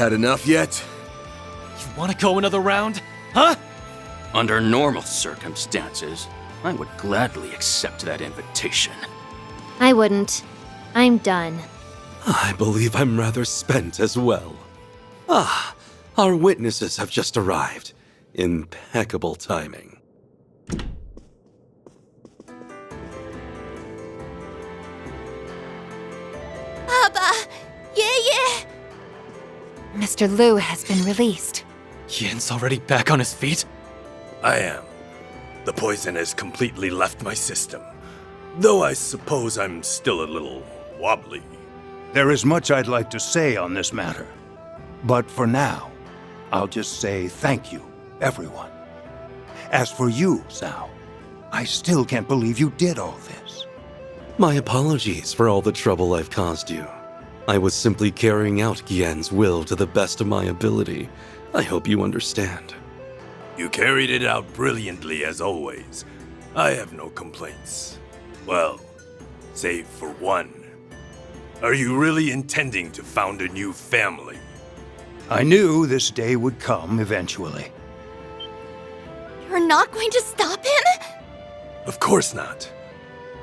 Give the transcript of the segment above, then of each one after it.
Had enough yet? You wanna go another round? Huh? Under normal circumstances, I would gladly accept that invitation. I wouldn't. I'm done. I believe I'm rather spent as well. Our witnesses have just arrived. Impeccable timing. Abba! Yeah! Mr. Liu has been released. Yin's already back on his feet? I am. The poison has completely left my system. Though I suppose I'm still a little wobbly. There is much I'd like to say on this matter. But for now, I'll just say thank you, everyone. As for you, Zhao, I still can't believe you did all this. My apologies for all the trouble I've caused you. I was simply carrying out Gien's will to the best of my ability. I hope you understand. You carried it out brilliantly as always. I have no complaints. Well, save for one. Are you really intending to found a new family? I knew this day would come eventually. You're not going to stop him? Of course not.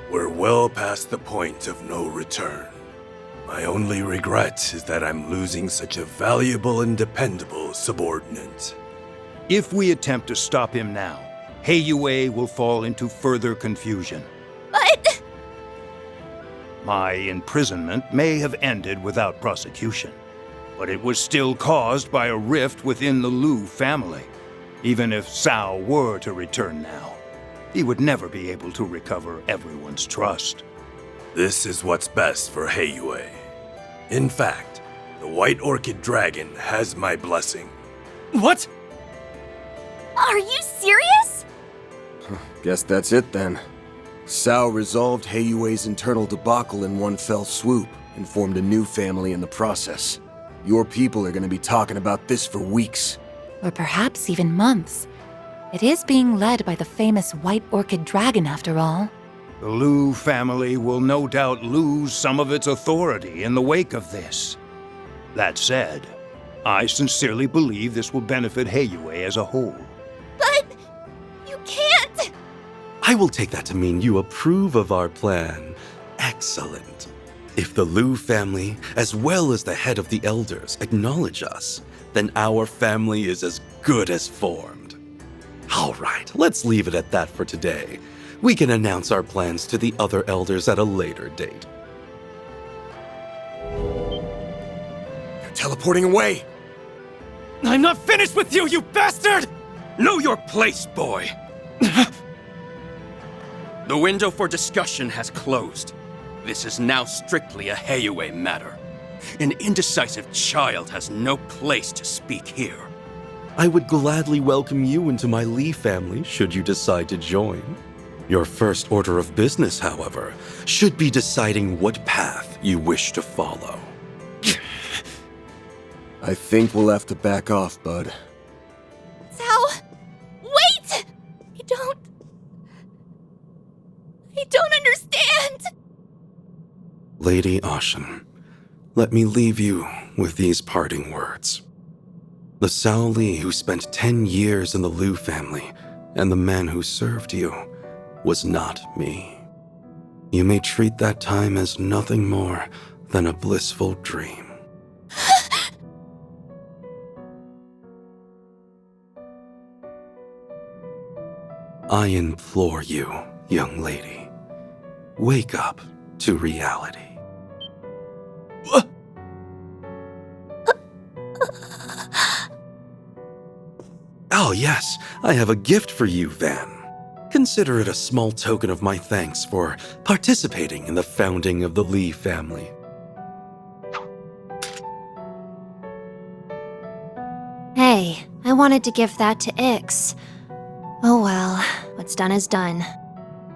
We're well past the point of no return. My only regret is that I'm losing such a valuable and dependable subordinate. If we attempt to stop him now, Heiyue will fall into further confusion. But... My imprisonment may have ended without prosecution, but it was still caused by a rift within the Liu family. Even if Cao were to return now, he would never be able to recover everyone's trust. This is what's best for Heiyue. In fact, the White Orchid Dragon has my blessing. What? Are you serious? Guess that's it then. Cao resolved Heiyue's internal debacle in one fell swoop and formed a new family in the process. Your people are going to be talking about this for weeks. Or perhaps even months. It is being led by the famous White Orchid Dragon, after all. The Liu family will no doubt lose some of its authority in the wake of this. That said, I sincerely believe this will benefit Heiyue as a whole. But... you can't! I will take that to mean you approve of our plan. Excellent. If the Liu family, as well as the head of the elders, acknowledge us, then our family is as good as formed. All right, let's leave it at that for today. We can announce our plans to the other elders at a later date. They're teleporting away! I'm not finished with you, you bastard! Know your place, boy! The window for discussion has closed. This is now strictly a Heiyue matter. An indecisive child has no place to speak here. I would gladly welcome you into my Li family should you decide to join. Your first order of business, however, should be deciding what path you wish to follow. I think we'll have to back off, bud. Cao... wait! I don't understand! Lady Ashen, let me leave you with these parting words. The Cao Li who spent 10 years in the Liu family and the man who served you was not me. You may treat that time as nothing more than a blissful dream. I implore you, young lady, wake up to reality. Oh yes, I have a gift for you, Van. Consider it a small token of my thanks for participating in the founding of the Li family. Hey, I wanted to give that to Ix. Oh well, what's done is done.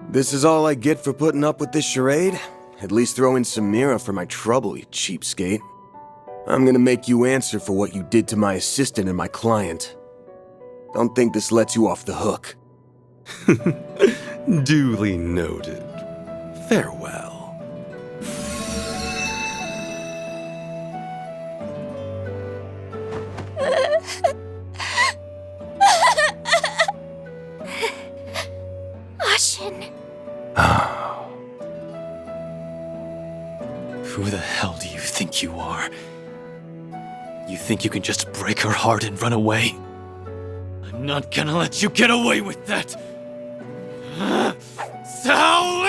This is all I get for putting up with this charade? At least throw in some Mira for my trouble, you cheapskate. I'm gonna make you answer for what you did to my assistant and my client. Don't think this lets you off the hook. Duly noted. Farewell. Who the hell do you think you are? You think you can just break her heart and run away? I'm not gonna let you get away with that! Sally!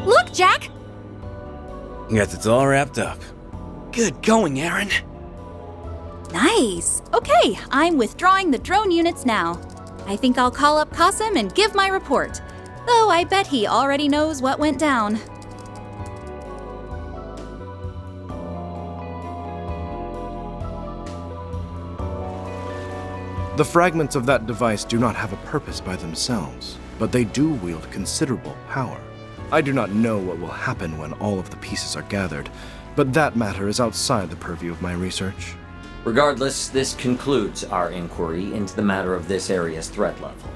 Look, Jack! Guess it's all wrapped up. Good going, Aaron. Nice. Okay, I'm withdrawing the drone units now. I think I'll call up Qasim and give my report. Though I bet he already knows what went down. The fragments of that device do not have a purpose by themselves, but they do wield considerable power. I do not know what will happen when all of the pieces are gathered, but that matter is outside the purview of my research. Regardless, this concludes our inquiry into the matter of this area's threat level.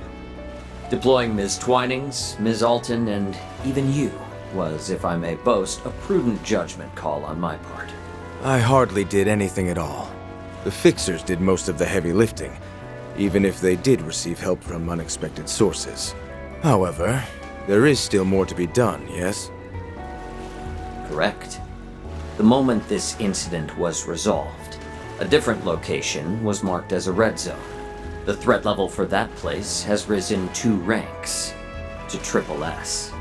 Deploying Ms. Twinings, Ms. Alton, and even you was, if I may boast, a prudent judgment call on my part. I hardly did anything at all. The fixers did most of the heavy lifting, even if they did receive help from unexpected sources. However, there is still more to be done, yes? Correct. The moment this incident was resolved, a different location was marked as a red zone. The threat level for that place has risen 2 ranks to SSS.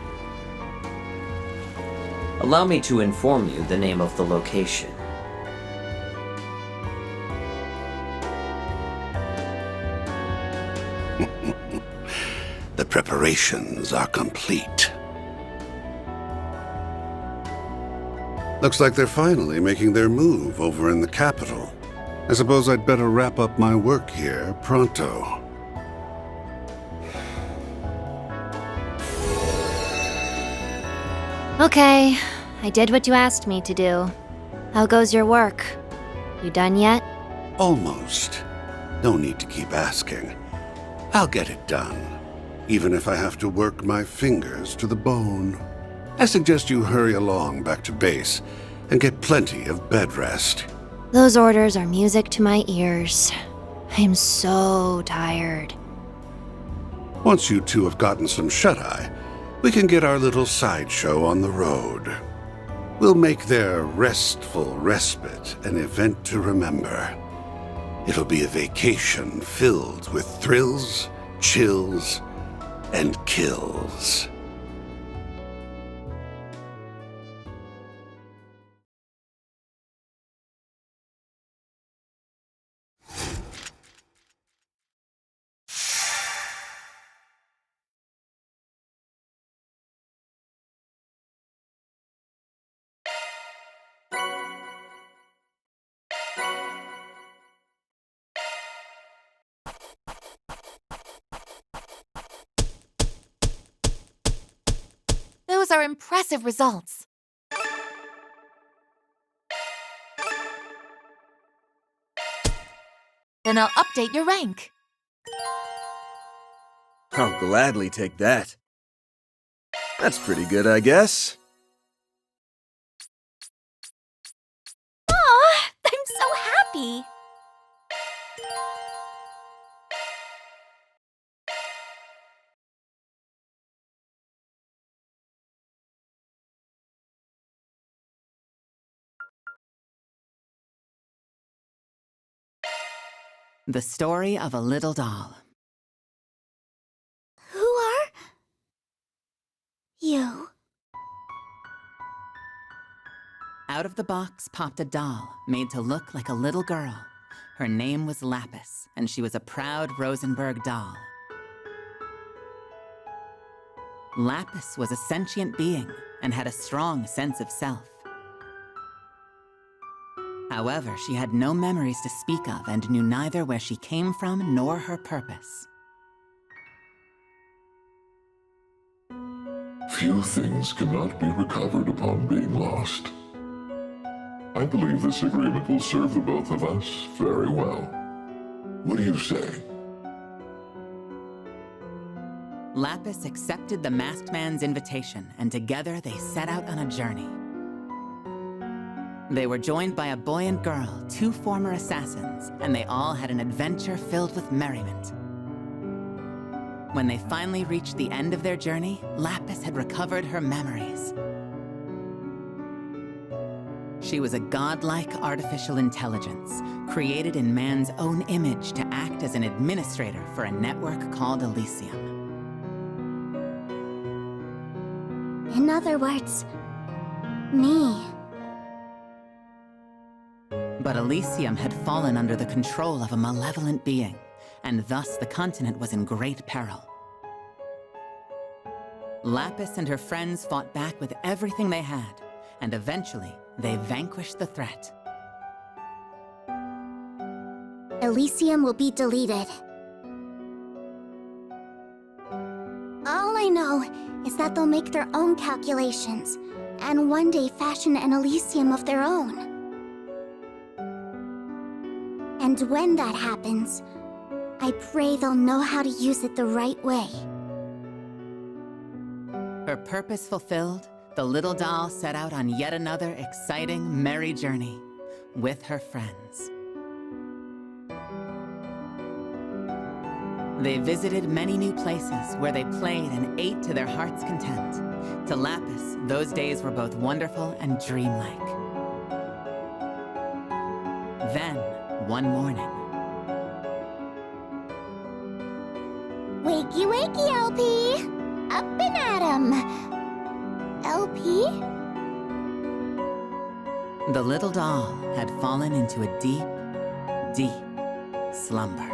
Allow me to inform you the name of the location. The preparations are complete. Looks like they're finally making their move over in the capital. I suppose I'd better wrap up my work here pronto. Okay, I did what you asked me to do. How goes your work? You done yet? Almost. No need to keep asking. I'll get it done, even if I have to work my fingers to the bone. I suggest you hurry along back to base and get plenty of bed rest. Those orders are music to my ears. I'm so tired. Once you two have gotten some shut-eye, we can get our little sideshow on the road. We'll make their restful respite an event to remember. It'll be a vacation filled with thrills, chills, and kills. Those are impressive results. Then I'll update your rank. I'll gladly take that. That's pretty good, I guess. Aw, I'm so happy. The story of a little doll. Who are you? Out of the box popped a doll made to look like a little girl. Her name was Lapis, and she was a proud Rosenberg doll. Lapis was a sentient being and had a strong sense of self. However, she had no memories to speak of and knew neither where she came from nor her purpose. Few things cannot be recovered upon being lost. I believe this agreement will serve the both of us very well. What do you say? Lapis accepted the masked man's invitation, and together they set out on a journey. They were joined by a boy and girl, 2 former assassins, and they all had an adventure filled with merriment. When they finally reached the end of their journey, Lapis had recovered her memories. She was a godlike artificial intelligence, created in man's own image to act as an administrator for a network called Elysium. In other words, me. But Elysium had fallen under the control of a malevolent being, and thus the continent was in great peril. Lapis and her friends fought back with everything they had, and eventually, they vanquished the threat. Elysium will be deleted. All I know is that they'll make their own calculations, and one day fashion an Elysium of their own. And when that happens, I pray they'll know how to use it the right way. Her purpose fulfilled, the little doll set out on yet another exciting, merry journey with her friends. They visited many new places where they played and ate to their heart's content. To Lapis, those days were both wonderful and dreamlike. Then, one morning... Wakey, wakey, LP! Up and at 'em! LP? The little doll had fallen into a deep, deep slumber.